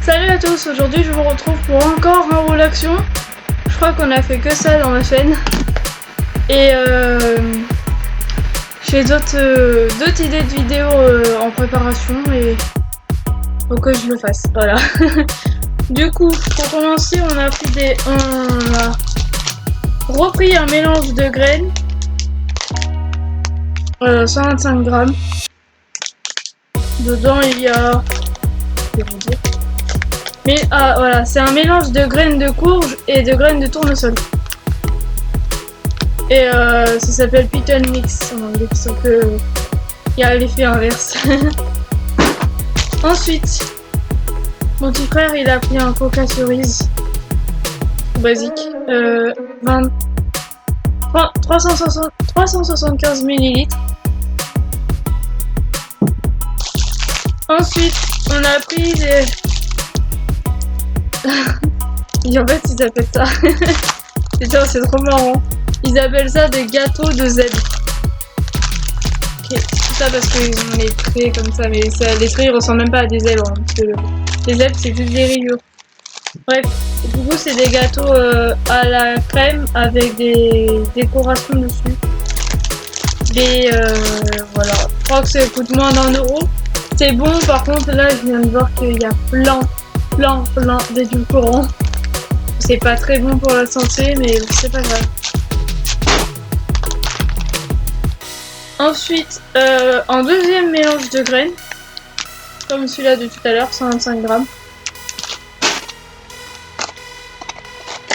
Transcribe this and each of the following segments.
Salut à tous, aujourd'hui je vous retrouve pour encore un rôle action. Je crois qu'on a fait que ça dans ma chaîne. Et j'ai d'autres idées de vidéos en préparation et faut que je le fasse, voilà. Du coup, pour commencer, on a repris un mélange de graines. 125 grammes. Dedans il y a... Mais voilà, c'est un mélange de graines de courge et de graines de tournesol. Et ça s'appelle Pickle Mix en anglais, sauf que il y a l'effet inverse. Ensuite, mon petit frère il a pris un coca cerise basique, 375 ml. Ensuite, on a pris des... Et en fait, ils appellent ça... c'est trop marrant. Ils appellent ça des gâteaux de zèbre. Ok, tout ça parce qu'ils ont les traits comme ça, mais ça, les traits ils ressemblent même pas à des zèbres. Hein, parce que les zèbres, c'est juste des rayures. Bref, du coup, c'est des gâteaux à la crème avec des décorations dessus. Voilà. Je crois que ça coûte moins d'1 €. C'est bon, par contre, là, je viens de voir qu'il y a plein d'édulcorants. C'est pas très bon pour la santé, mais c'est pas grave. Ensuite, un deuxième mélange de graines, comme celui-là de tout à l'heure, 125 grammes.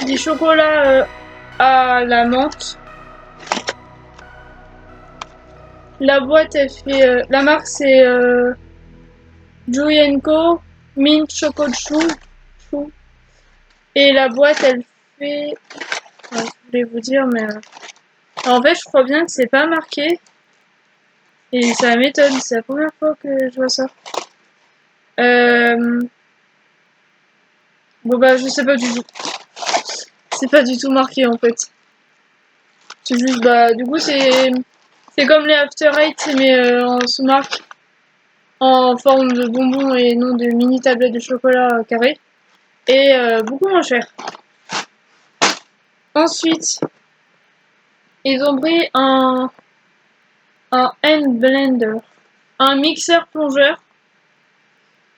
Du chocolat à la menthe. La boîte, elle fait... la marque, c'est Joy & Co. Mint Choco Chou. Et la boîte, elle fait... Ouais, je voulais vous dire, mais... En fait, je crois bien que c'est pas marqué. Et ça m'étonne, c'est la première fois que je vois ça. Bon bah, je sais pas du tout. C'est pas du tout marqué, en fait. C'est juste, bah, du coup, c'est comme les After Eight, mais en sous-marque. En forme de bonbons et non de mini tablettes de chocolat carré. Et beaucoup moins cher. Ensuite, ils ont pris un hand blender, un mixeur plongeur.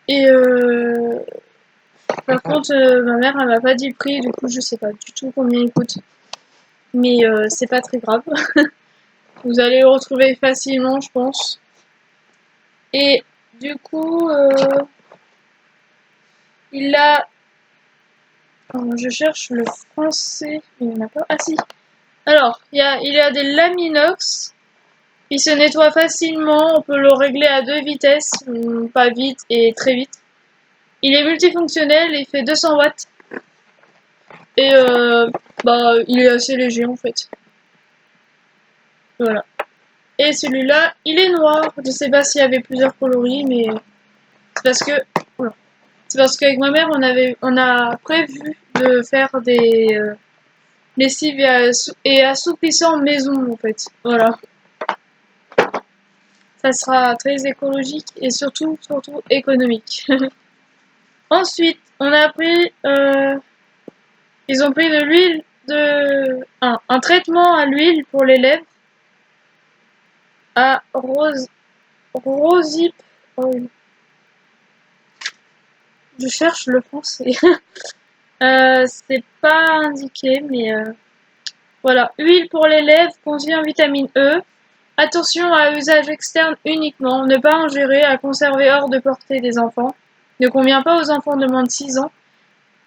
Et par contre, ma mère elle m'a pas dit le prix, du coup je sais pas du tout combien il coûte. Mais c'est pas très grave. Vous allez le retrouver facilement, je pense. Et du coup, il a... je cherche le français, il n'y en a pas. Ah si. Alors, il y a des lames inox. Il se nettoie facilement. On peut le régler à 2 vitesses, pas vite et très vite. Il est multifonctionnel. Il fait 200 watts. Et bah, il est assez léger en fait. Voilà. Et celui-là, il est noir. Je sais pas s'il y avait plusieurs coloris, mais c'est parce que... Voilà. C'est parce qu'avec ma mère, on a prévu de faire des lessives et assouplissants maison en fait. Voilà. Ça sera très écologique et surtout économique. Ensuite, on a pris... ils ont pris de l'huile un traitement à l'huile pour les lèvres à Rosip Oil. Je cherche le français. C'est pas indiqué, mais voilà. Huile pour les lèvres contient vitamine E. Attention à usage externe uniquement. Ne pas ingérer, à conserver hors de portée des enfants. Ne convient pas aux enfants de moins de 6 ans.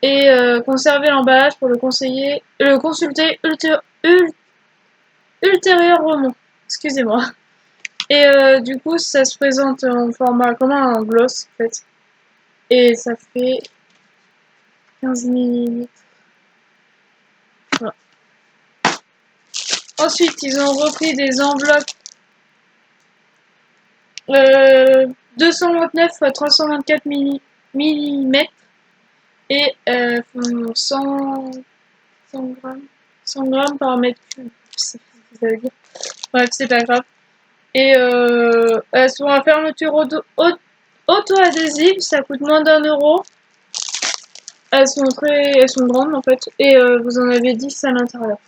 Et conserver l'emballage pour le consulter ultérieurement. Excusez-moi. Et du coup, ça se présente en format comme un gloss en fait. Et ça fait 15 ml. Voilà. Ensuite, ils ont repris des enveloppes 229 x 324 mm et font 100 grammes. 100 grammes par mètre cube. Je sais pas ce que ça veut dire. Bref, c'est pas grave. Et elles sont à fermeture auto-adhésive, ça coûte moins d'1 €. elles sont grandes en fait, et vous en avez 10 à l'intérieur.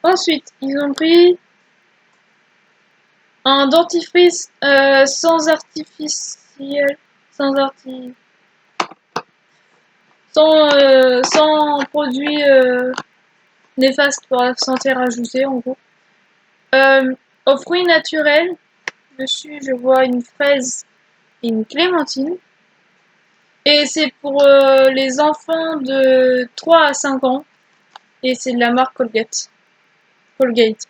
Ensuite, ils ont pris un dentifrice sans artificiel, sans arti, sans produit néfaste pour la santé rajouté en gros. Aux fruits naturels, dessus je vois une fraise et une clémentine. Et c'est pour les enfants de 3 à 5 ans. Et c'est de la marque Colgate. Colgate.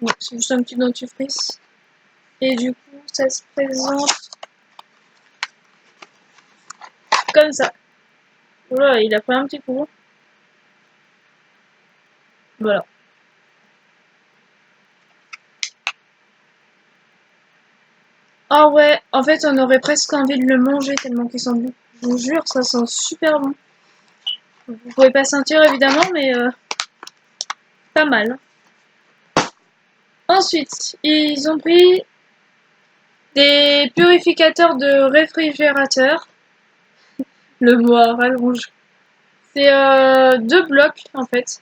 Donc, c'est juste un petit dentifrice. Et du coup, ça se présente comme ça. Voilà, il a pris un petit coup. Voilà. Ah ouais, en fait, on aurait presque envie de le manger tellement qu'il sent bon. Je vous jure, ça sent super bon. Vous pouvez pas sentir évidemment, mais pas mal. Ensuite, ils ont pris des purificateurs de réfrigérateur. Le mot à rallonge. C'est deux blocs en fait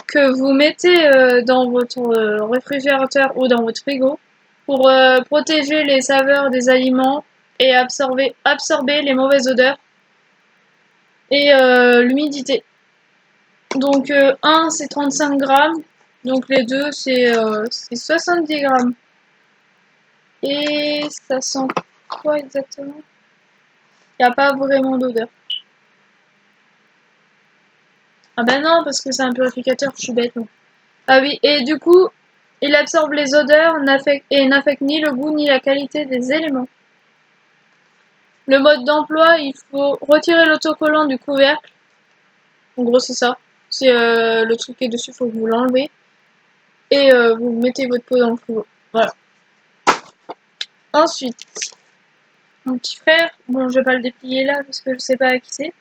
que vous mettez dans votre réfrigérateur ou dans votre frigo pour protéger les saveurs des aliments et absorber les mauvaises odeurs et l'humidité. Donc un c'est 35 grammes, donc les deux c'est 70 grammes. Et ça sent quoi exactement? Il n'y a pas vraiment d'odeur. Ah bah non, parce que c'est un purificateur, je suis bête. Non. Ah oui, et du coup, il absorbe les odeurs et n'affecte ni le goût ni la qualité des éléments. Le mode d'emploi, il faut retirer l'autocollant du couvercle. En gros, c'est ça. C'est le truc qui est dessus, il faut que vous l'enlevez. Et vous mettez votre pot dans le frigo. Voilà. Ensuite, mon petit frère, bon, je vais pas le déplier là parce que je sais pas à qui c'est.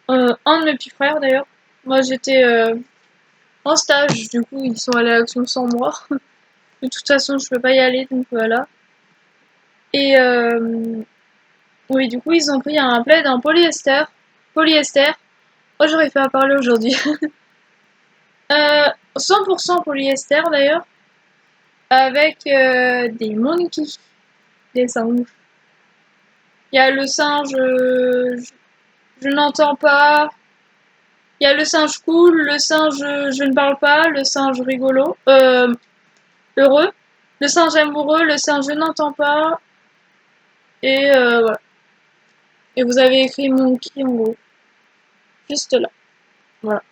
Un de mes petits frères d'ailleurs. Moi, j'étais en stage, du coup, ils sont allés à l'action sans moi. De toute façon, je peux pas y aller, donc voilà. Et oui, du coup, ils ont pris un plaid en polyester. Polyester. Oh, j'aurais fait à parler aujourd'hui. 100% polyester d'ailleurs. Avec des monkeys. Des singes. Il y a le singe, je n'entends pas. Il y a le singe cool, le singe je ne parle pas, le singe rigolo, heureux, le singe amoureux, le singe je n'entends pas. Et voilà. Et vous avez écrit monkey en gros. Juste là. Voilà.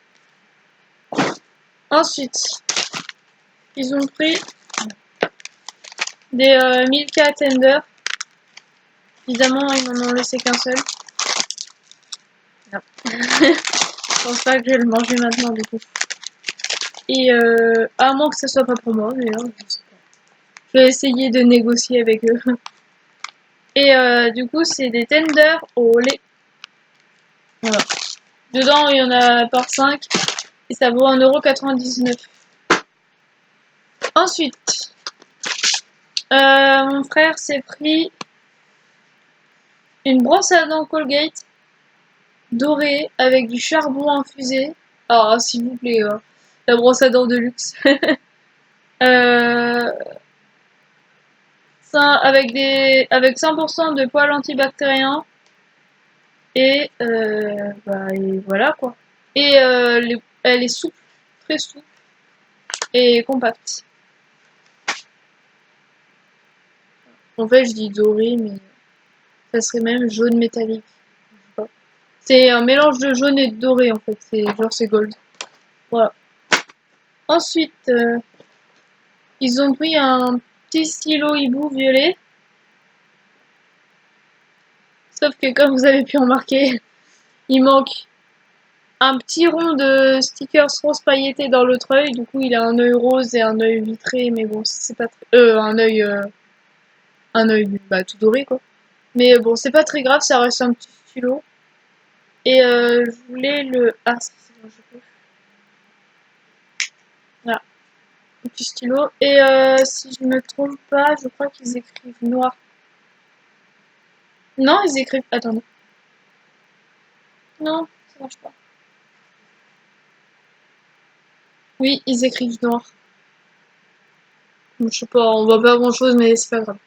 Ensuite, ils ont pris des Milka Tender. Évidemment, ils n'en ont laissé qu'un seul. Non. Je pense pas que je vais le manger maintenant du coup. Et à moins que ce soit pas pour moi, d'ailleurs, je sais pas. Je vais essayer de négocier avec eux. Et du coup, c'est des tenders au lait. Voilà. Dedans, il y en a par 5 et ça vaut 1,99 €. Ensuite, mon frère s'est pris une brosse à dents Colgate dorée avec du charbon infusé. Alors, s'il vous plaît, la brosse à dents de luxe. euh, ça, avec 100% de poils antibactériens. Et, et voilà quoi. Et elle est souple, très souple et compacte. En fait, je dis doré, mais ça serait même jaune métallique. C'est un mélange de jaune et de doré en fait. C'est gold. Voilà. Ensuite, ils ont pris un petit stylo hibou violet. Sauf que comme vous avez pu remarquer, il manque un petit rond de stickers rose pailleté dans l'autre œil. Du coup, il a un œil rose et un œil vitré, mais bon, c'est pas très... un œil bah, tout doré quoi. Mais bon, c'est pas très grave, ça reste un petit stylo. Et je voulais le... Ah, c'est bon, je peux. Voilà, un petit stylo. Et si je me trompe pas, je crois qu'ils écrivent noir. Non, ils écrivent... Attendez. Non, ça marche pas. Oui, ils écrivent noir. Je sais pas, on voit pas grand chose, mais c'est pas grave.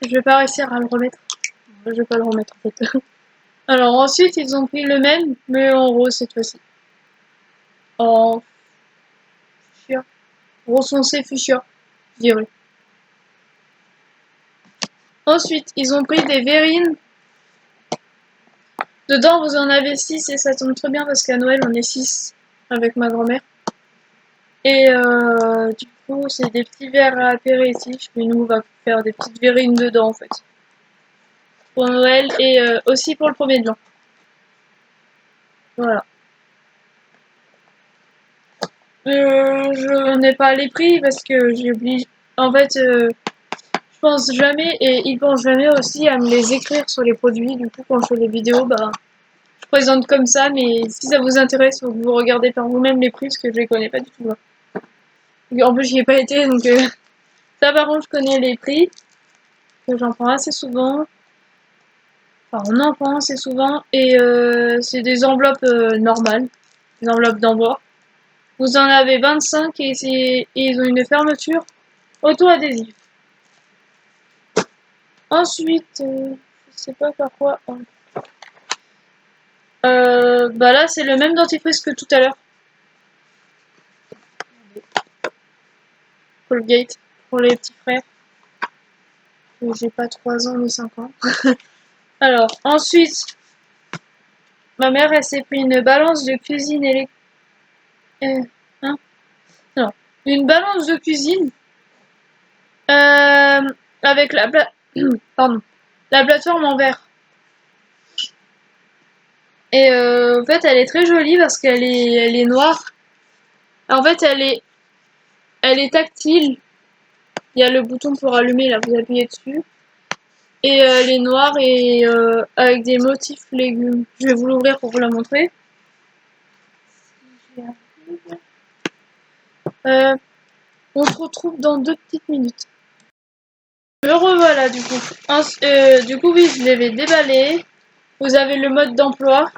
Je vais pas réussir à le remettre. Je vais pas le remettre en fait. Alors ensuite, ils ont pris le même, mais en rose cette fois-ci. En fuchsia. Rose foncé fuchsia, je dirais. Ensuite, ils ont pris des verrines. Dedans, vous en avez 6 et ça tombe très bien parce qu'à Noël, on est 6 avec ma grand-mère. Et du coup, c'est des petits verres à apéritif. Mais nous, on va faire des petites verrines dedans en fait. Pour Noël et aussi pour le premier de l'an. Voilà. Je n'ai pas les prix parce que j'ai oublié. En fait, je pense jamais et ils pensent jamais aussi à me les écrire sur les produits. Du coup, quand je fais les vidéos, bah, je présente comme ça. Mais si ça vous intéresse, faut que vous regardez par vous-même les prix parce que je les connais pas du tout. Là. En plus, j'y ai pas été, donc ça, par contre, je connais les prix. Que j'en prends assez souvent. Enfin, on en prend assez souvent et c'est des enveloppes normales, des enveloppes d'envoi. Vous en avez 25 et ils ont une fermeture auto-adhésive. Ensuite, je sais pas par quoi. Bah là, c'est le même dentifrice que tout à l'heure. Colgate pour les petits frères. J'ai pas 3 ans ni 5 ans. Alors, ensuite, ma mère, elle s'est pris une balance de cuisine électrique. Hein non, une balance de cuisine avec pardon, la plateforme en verre. Et en fait, elle est très jolie parce elle est noire. En fait, elle est tactile. Il y a le bouton pour allumer, là, vous appuyez dessus. Et elle est noire et avec des motifs légumes. Je vais vous l'ouvrir pour vous la montrer. On se retrouve dans 2 petites minutes. Me revoilà du coup. Du coup, oui, je l'avais déballé. Vous avez le mode d'emploi.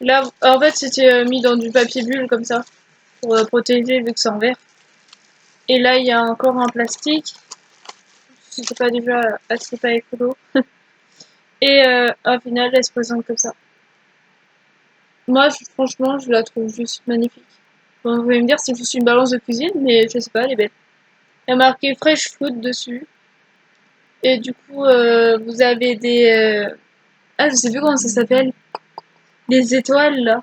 Là, en fait, c'était mis dans du papier bulle comme ça pour protéger vu que c'est en verre. Et là, il y a encore un plastique. Si c'est pas déjà assez pas écolo. Et au final, elle se présente comme ça. Moi, franchement, je la trouve juste magnifique. Bon, vous pouvez me dire si c'est juste une balance de cuisine, mais je sais pas, elle est belle. Il y a marqué Fresh Fruit dessus. Et du coup, vous avez des... Ah, je sais plus comment ça s'appelle. Les étoiles, là.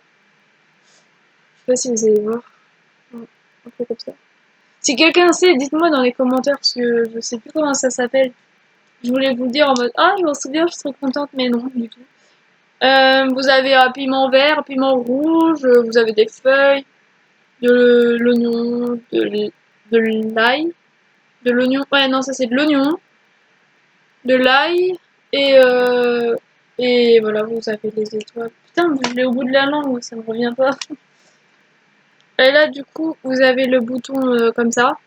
Je sais pas si vous allez voir. Un peu comme ça. Si quelqu'un sait, dites-moi dans les commentaires, parce que je sais plus comment ça s'appelle. Je voulais vous le dire en mode ah, je m'en souviens, je suis trop contente, mais non, du tout. Vous avez un piment vert, un piment rouge, vous avez des feuilles, de l'oignon, de l'ail, de l'oignon. Ouais, non, ça c'est de l'oignon, de l'ail, et voilà, vous avez les étoiles. Putain, je l'ai au bout de la langue, ça me revient pas. Et là, du coup, vous avez le bouton comme ça.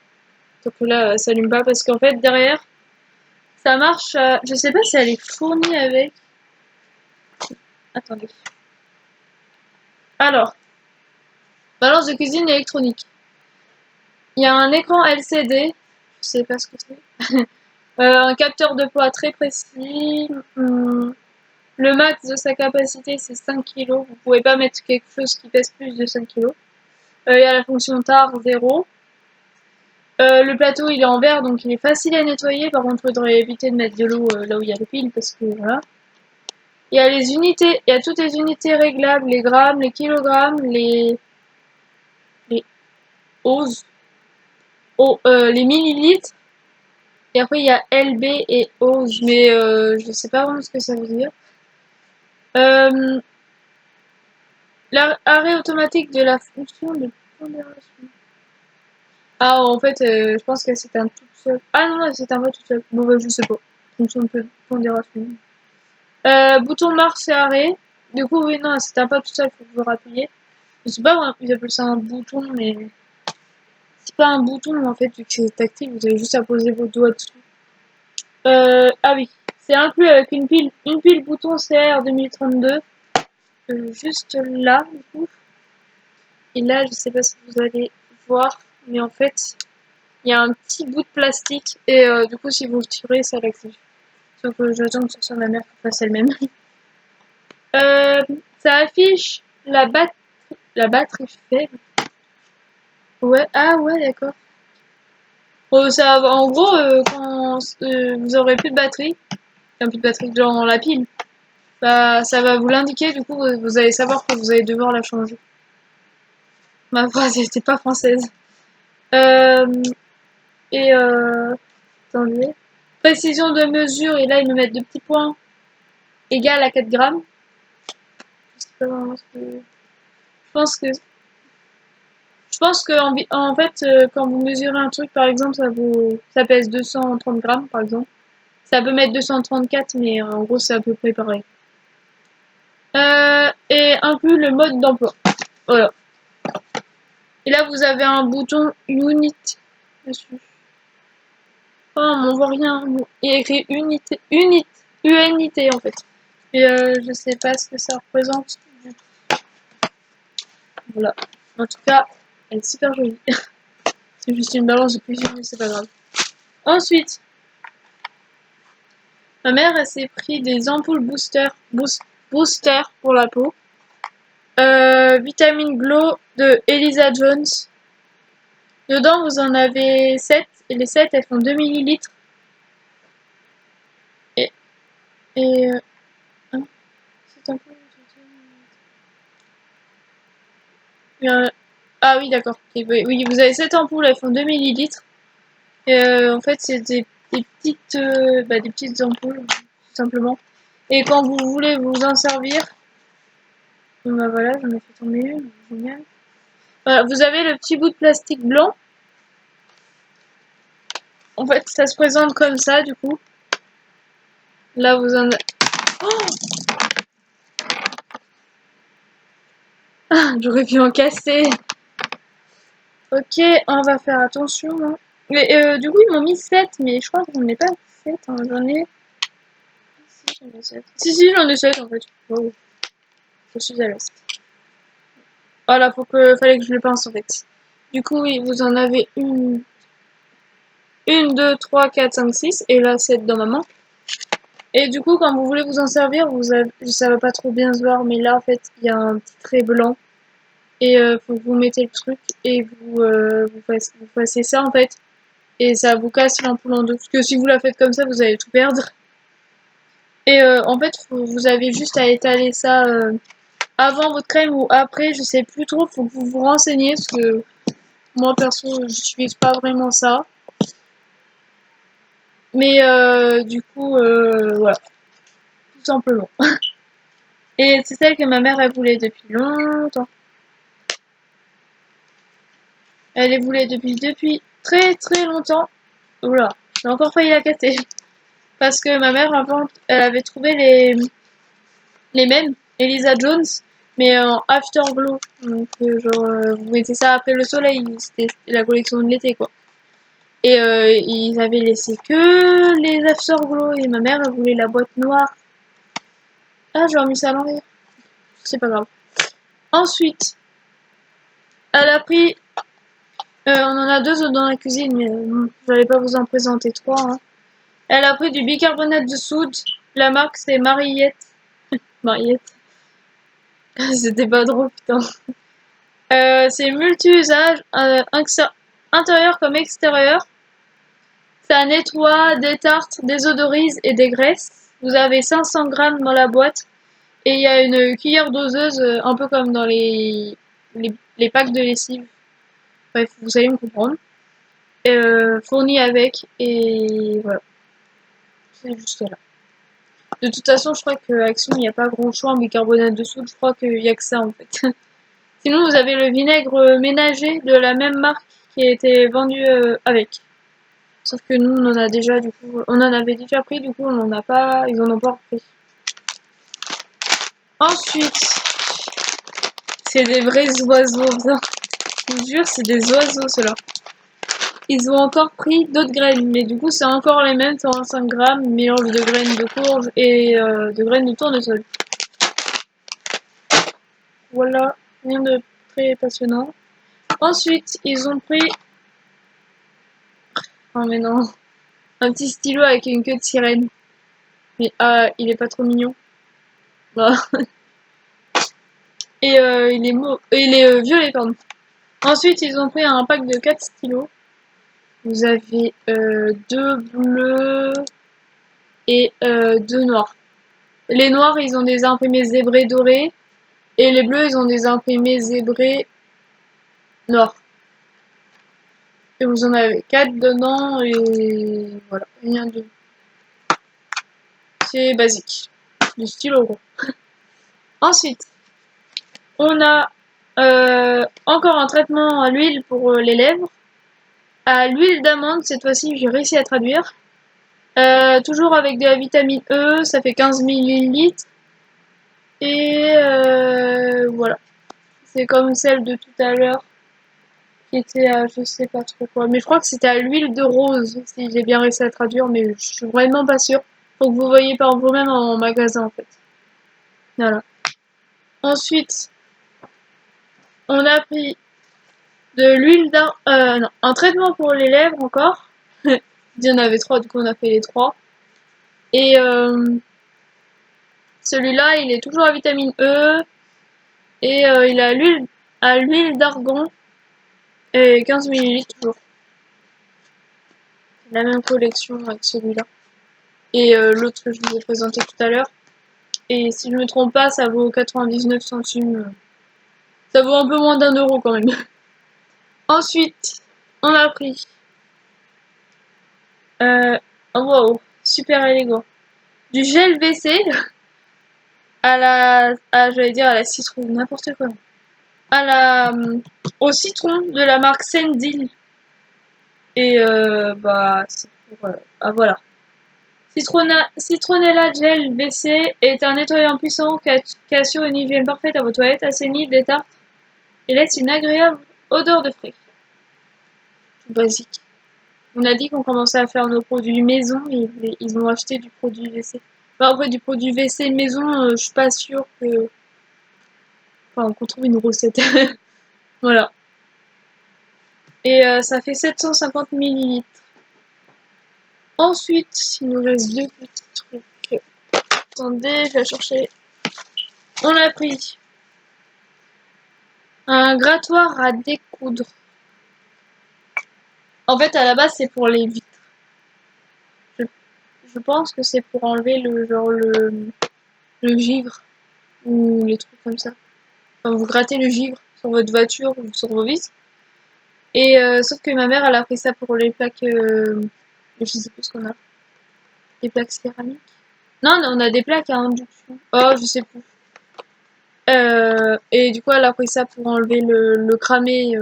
Donc là, ça s'allume pas parce qu'en fait, derrière, ça marche. Je sais pas si elle est fournie avec. Attendez. Alors, balance de cuisine électronique. Il y a un écran LCD. Je sais pas ce que c'est. Un capteur de poids très précis. Le max de sa capacité, c'est 5 kg. Vous pouvez pas mettre quelque chose qui pèse plus de 5 kg. Il y a la fonction TAR 0. Le plateau, il est en verre, donc il est facile à nettoyer. Par contre, il faudrait éviter de mettre de l'eau là où il y a les piles, parce que voilà. Il y a les unités, il y a toutes les unités réglables, les grammes, les kilogrammes, les oses, les millilitres. Et après, il y a LB et ose, mais je sais pas vraiment ce que ça veut dire. L'arrêt automatique de la fonction de pondération. Ah, en fait, je pense que c'est un tout seul. Ah non, c'est un vrai tout seul. Bon, bah, je sais pas. Fonction de pondération. Bouton marche et arrêt. Du coup, oui, non, c'est un pas tout seul, faut que vous rappuyez. Je sais pas, ils appellent ça un bouton, mais c'est pas un bouton en fait, vu que c'est tactile, vous avez juste à poser vos doigts dessus. Ah oui, c'est inclus avec une pile bouton CR 2032, juste là, du coup. Et là, je sais pas si vous allez voir, mais en fait, il y a un petit bout de plastique, et du coup, si vous le tirez, ça l'active. Sauf que j'attends que ce soit ma mère qui fasse elle-même. Ça affiche la batterie faible. Ouais, ah ouais, d'accord. Ça, en gros, quand vous aurez plus de batterie, enfin plus de batterie dans la pile, bah, ça va vous l'indiquer, du coup, vous allez savoir que vous allez devoir la changer. Ma phrase n'était pas française. Euh, et attendez. Précision de mesure, et là, ils me mettent deux petits points égal à 4 grammes. Je sais pas vraiment ce que... Je pense que en fait, quand vous mesurez un truc, par exemple, ça pèse 230 grammes, par exemple. Ça peut mettre 234, mais en gros, c'est à peu près pareil. Et inclut le mode d'emploi. Voilà. Et là, vous avez un bouton Unit dessus. Oh, on voit rien. Il y a écrit UNIT en fait. Et je sais pas ce que ça représente du tout. Voilà. En tout cas, elle est super jolie. C'est juste une balance de cuisine, mais c'est pas grave. Ensuite, ma mère, elle s'est pris des ampoules booster pour la peau. Vitamine Glow de Elisa Jones. Dedans, vous en avez 7. Et les 7, elles font 2 millilitres. Et, et hein, cette ampoule, ah oui, d'accord. Oui, vous avez 7 ampoules, elles font 2 millilitres. Et en fait, c'est des petites ampoules, tout simplement. Et quand vous voulez vous en servir, bah voilà, j'en ai fait tomber une, génial. Voilà, vous avez le petit bout de plastique blanc. En fait, ça se présente comme ça, du coup. Là, vous en avez... Oh, ah, j'aurais pu en casser. Ok, on va faire attention. Hein. Mais du coup, ils m'ont mis 7, mais je crois que j'en ai pas 7. Hein. J'en ai... Si, j'en ai 7. Si, j'en ai 7 en fait. Wow. Je suis à l'est. Voilà, fallait que je le pense en fait. Du coup, oui, vous en avez une, 2, 3, 4, 5, 6. Et là, 7 dans ma main. Et du coup, quand vous voulez vous en servir, ça va pas trop bien se voir, mais là, en fait, il y a un petit trait blanc. Et faut que vous mettez le truc et vous passez ça, en fait. Et ça vous casse l'ampoule en deux. Parce que si vous la faites comme ça, vous allez tout perdre. Et en fait, vous avez juste à étaler ça avant votre crème ou après, je sais plus trop. Faut que vous vous renseigniez parce que moi perso, j'utilise pas vraiment ça. Mais du coup, voilà, tout simplement. Et c'est celle que ma mère elle voulait depuis longtemps. Elle les voulait depuis très très longtemps. Oula, j'ai encore failli la casser. Parce que ma mère avant, elle avait trouvé les mêmes, Elisa Jones, mais en Afterglow. Donc genre, vous mettez ça après le soleil, c'était la collection de l'été quoi. Et ils avaient laissé que les Afterglow et ma mère elle voulait la boîte noire. Ah, j'ai remis ça à l'envers. C'est pas grave. Ensuite, elle a pris... on en a deux autres dans la cuisine, mais je n'allais pas vous en présenter trois. Hein. Elle a pris du bicarbonate de soude. La marque, c'est Mariette. Mariette. C'était pas drôle, putain. C'est multi-usage, intérieur comme extérieur. Ça nettoie, détarte, désodorise et dégraisse. Vous avez 500 grammes dans la boîte. Et il y a une cuillère doseuse, un peu comme dans les packs de lessive. Bref, vous allez me comprendre. Fourni avec, et voilà. C'est juste là. De toute façon, je crois que Action, il n'y a pas grand choix en bicarbonate de soude. Je crois qu'il n'y a que ça en fait. Sinon, vous avez le vinaigre ménager de la même marque qui a été vendu avec. Sauf que nous, on en a déjà, du coup, on en avait déjà pris, du coup, on en a pas, ils en ont pas repris. Ensuite, c'est des vrais oiseaux, bien. Je vous jure, c'est des oiseaux, ceux-là. ils ont encore pris d'autres graines. Mais du coup, c'est encore les mêmes 125 grammes, mélange de graines de courge et de graines de tournesol. Voilà, rien de très passionnant. Ensuite, ils ont pris... Oh mais non, un petit stylo avec une queue de sirène. Mais il est pas trop mignon. Bah. Et il est violet, pardon. Ensuite, ils ont pris un pack de 4 stylos. Vous avez 2 bleus et 2 noirs. Les noirs, ils ont des imprimés zébrés dorés. Et les bleus, ils ont des imprimés zébrés noirs. Et vous en avez 4 dedans et voilà, rien de... C'est basique. Du stylo gros. Ensuite, on a encore un traitement à l'huile pour les lèvres. À l'huile d'amande, cette fois-ci, j'ai réussi à traduire. Toujours avec de la vitamine E, ça fait 15 ml. Et voilà. C'est comme celle de tout à l'heure, qui était à je sais pas trop quoi. Mais je crois que c'était à l'huile de rose, si j'ai bien réussi à traduire, mais je suis vraiment pas sûre. Faut que vous voyez par vous-même en magasin, en fait. Voilà. Ensuite, on a pris de l'huile non, un traitement pour les lèvres encore. Il y en avait 3, du coup on a fait les 3. Et celui-là, il est toujours à vitamine E. Et il a l'huile d'argan. Et 15 ml toujours. La même collection avec celui-là. Et l'autre que je vous ai présenté tout à l'heure. Et si je me trompe pas, ça vaut 99 centimes. Ça vaut un peu moins d'1 € quand même. Ensuite, on a pris... oh wow, super élégant. Du gel WC j'allais dire à la citrouille, n'importe quoi. Au citron de la marque Sendil. Et bah, c'est pour... voilà. Citronella Gel WC est un nettoyant puissant qui assure une hygiène parfaite à vos toilettes, assainit, détartre et laisse une agréable odeur de frais. Tout basique. On a dit qu'on commençait à faire nos produits maison et ils ont acheté du produit WC. Enfin, après, du produit WC maison, je suis pas sûre que... Enfin, qu'on trouve une recette. Voilà. Et ça fait 750 ml. Ensuite, il nous reste 2 petits trucs. Attendez, je vais chercher. On a pris un grattoir à découdre. En fait, à la base, c'est pour les vitres. Je pense que c'est pour enlever le givre ou les trucs comme ça. Enfin, vous grattez le givre sur votre voiture ou sur vos vitres. Et sauf que ma mère, elle a pris ça pour les plaques... je sais plus ce qu'on a. Des plaques céramiques. Non, on a des plaques à induction. Oh, je sais plus. Et du coup, elle a pris ça pour enlever le cramé,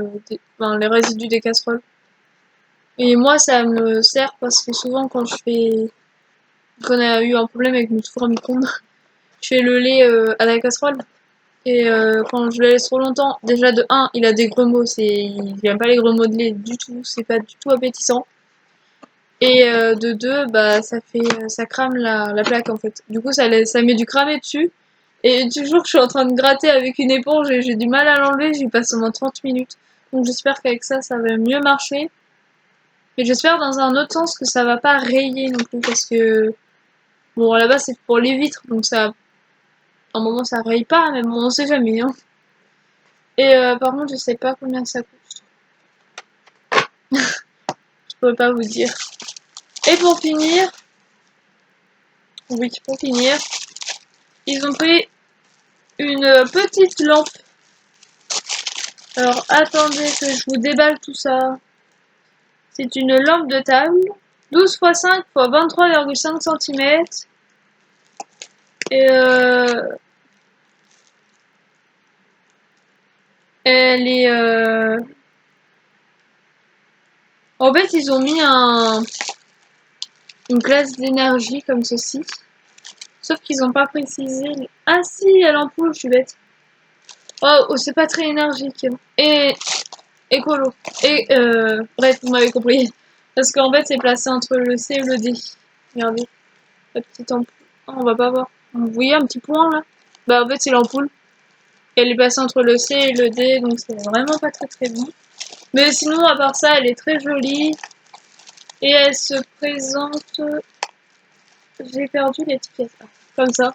enfin, les résidus des casseroles. Et moi, ça me sert parce que souvent, quand on a eu un problème avec notre four à micro-ondes, je fais le lait à la casserole. Et quand je le laisse trop longtemps, déjà de 1, il a des grelots, j'aime pas les grelots de lait du tout, c'est pas du tout appétissant. Et de 2, bah ça crame la plaque en fait. Du coup ça met du cramé dessus. Et toujours que je suis en train de gratter avec une éponge et j'ai du mal à l'enlever, j'y passe au moins 30 minutes. Donc j'espère qu'avec ça, ça va mieux marcher. Et j'espère dans un autre sens que ça va pas rayer non plus parce que... Bon, à la base c'est pour les vitres, donc ça... À un moment ça raye pas, mais bon, on sait jamais. Hein. Et par contre, je sais pas combien ça coûte. Je pourrais pas vous dire. Et pour finir... Oui, pour finir... Ils ont pris une petite lampe. Alors attendez que je vous déballe tout ça. C'est une lampe de table. 12 x 5 x 23,5 cm. Et elle est... En fait, ils ont mis une classe d'énergie comme ceci. Sauf qu'ils n'ont pas précisé... Ah si, à l'ampoule, je suis bête. Oh, c'est pas très énergique. Et écolo. Et bref, vous m'avez compris. Parce qu'en fait, c'est placé entre le C et le D. Regardez, la petite ampoule. Oh, on va pas voir. Vous voyez un petit point là? Bah en fait, c'est l'ampoule. Elle est placée entre le C et le D, donc c'est vraiment pas très très bon. Mais sinon, à part ça, elle est très jolie. Et elle se présente... J'ai perdu l'étiquette. Comme ça.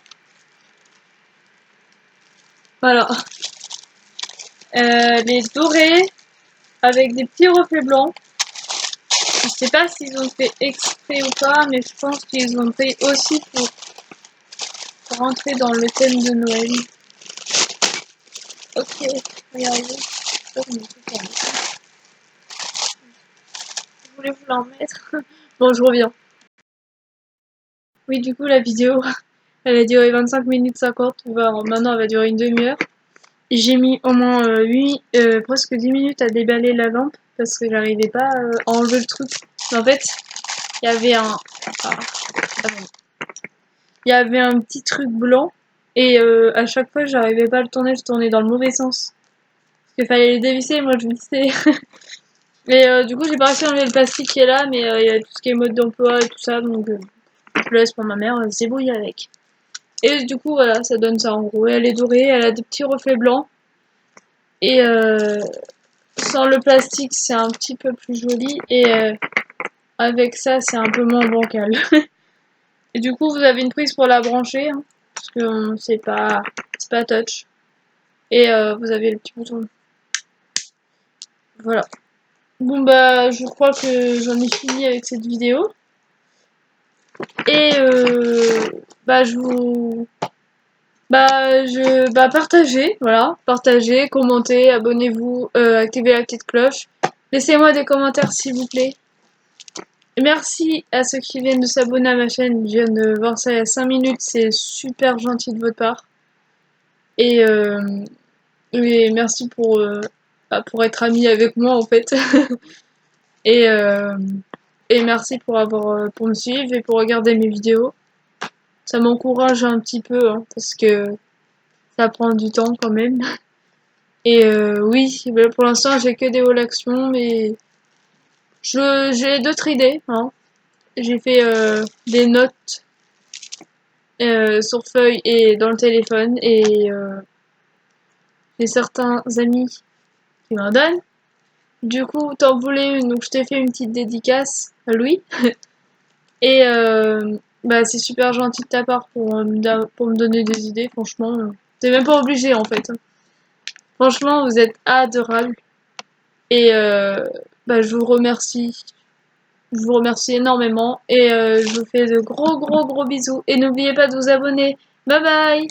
Voilà. Elle est dorée, avec des petits reflets blancs. Je sais pas s'ils ont fait exprès ou pas, mais je pense qu'ils ont fait aussi pour rentrer dans le thème de Noël. Ok, regardez. Je voulais vous l'en mettre. Bon, je reviens. Oui, du coup, la vidéo, elle a duré 25 minutes 50. Maintenant, elle va durer une demi-heure. J'ai mis au moins presque 10 minutes à déballer la lampe parce que j'arrivais pas à enlever le truc. En fait, il y avait il y avait un petit truc blanc et à chaque fois j'arrivais pas à le tourner, je tournais dans le mauvais sens. Parce qu'il fallait le dévisser, moi je vissais. Et du coup j'ai pas réussi à enlever le plastique qui est là, mais il y a tout ce qui est mode d'emploi et tout ça, donc je le laisse pour ma mère, elle se débrouille avec. Et du coup voilà, ça donne ça en gros. Et elle est dorée, elle a des petits reflets blancs. Et sans le plastique c'est un petit peu plus joli. Et avec ça c'est un peu moins bancal. Et du coup vous avez une prise pour la brancher, hein, parce que c'est pas touch. Et vous avez le petit bouton. Voilà. Bon bah je crois que j'en ai fini avec cette vidéo. Et bah je vous... partagez, voilà. Partagez, commentez, abonnez-vous, activez la petite cloche. Laissez-moi des commentaires s'il vous plaît. Merci à ceux qui viennent de s'abonner à ma chaîne. Je viens de voir ça il y a 5 minutes. C'est super gentil de votre part. Et, merci pour être ami avec moi en fait. Et, et merci pour me suivre et pour regarder mes vidéos. Ça m'encourage un petit peu hein, parce que ça prend du temps quand même. Et oui, pour l'instant j'ai que des haul actions, mais j'ai d'autres idées. Hein. J'ai fait des notes sur feuille et dans le téléphone et j'ai certains amis qui m'en donnent. Du coup, t'en voulais une, donc je t'ai fait une petite dédicace à Louis. Et c'est super gentil de ta part pour me donner des idées, franchement. T'es même pas obligé en fait. Franchement, vous êtes adorables. Et je vous remercie. Je vous remercie énormément. Et je vous fais de gros bisous. Et n'oubliez pas de vous abonner. Bye bye!